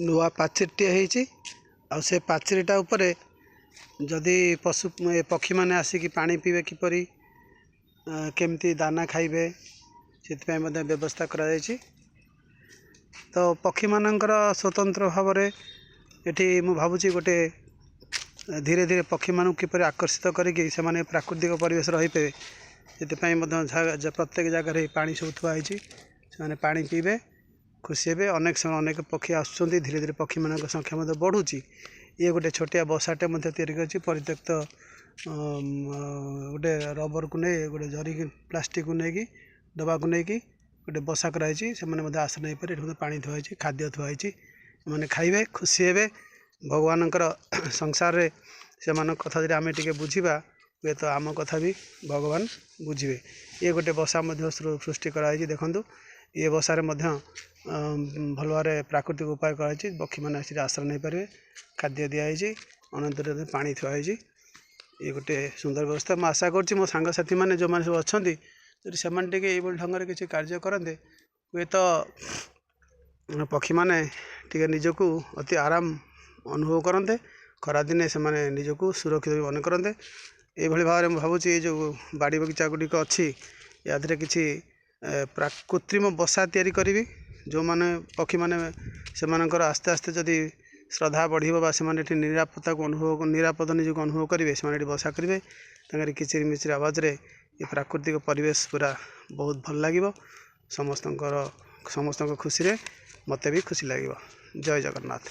नुआ पाचेरीटे होती आ से पाचेरीटा उपरे जदि पशु पक्षी मैंने आसिक पानी पीबे किपरि केमती दाना खाइबे से व्यवस्था करा तो पक्षी मानकर स्वतंत्र भाव में ये मु भावुची गोटे धीरे धीरे पक्षी मान किपर आकर्षित करके से प्राकृतिक परिवेश रही पे से प्रत्येक जगह पानी सब थुआई से पानी पीबे खुशी हे अनेक समय अनेक पक्षी आसुँच धीरे धीरे पक्षी मान संख्या बढ़ुची ये गोटे छोटिया बसाटे तैयारी परित्यक्त गोटे रबर को नहीं गोटे जरी प्लास्टिक को लेकिन डबा को लेकिन गोटे बसा कराई से आश्रय नहीं पारे पानी थुआई खाद्य थुआई मैंने खाइबे खुशी हे भगवान संसार रे से कथा जब आम टे बुझा हुए तो आम कथा भी भगवान बुझे ये गोटे बसा सृष्टि कराई देखूँ ये बसारे भल भाव प्राकृतिक उपाय कराई पक्षी मैंने आसिक आश्रय नहीं पारे खाद्य दिखाई अनंतर पानी थुआई ये गोटे सुंदर व्यवस्था मैं आशा करुँच मो सांगसाथी मैंने जो मैंने सब अच्छा से ढंग से किसी कार्य करते हुए तो पक्षी मैंने टे निजक अति आराम अनुभव करते खरादिने से निजक सुरक्षित भी मन करते ये भाव में भावुँ ये जो बाड़ी बगीचा गुड़िक अच्छी या कि कृत्रिम बसा तैयारी करी जो माने पक्षी माने से आस्ते आस्ते जदि श्रद्धा बढ़ से निरापत्ता को अनुभव निरापद निजक अनुभव करेंगे से बसा करेंगे किचिर मिचिर आवाज़ रे ये प्राकृतिक परिवेश पूरा बहुत भल लगे समस्त खुशी रे मते भी खुशी लगे। जय जगन्नाथ।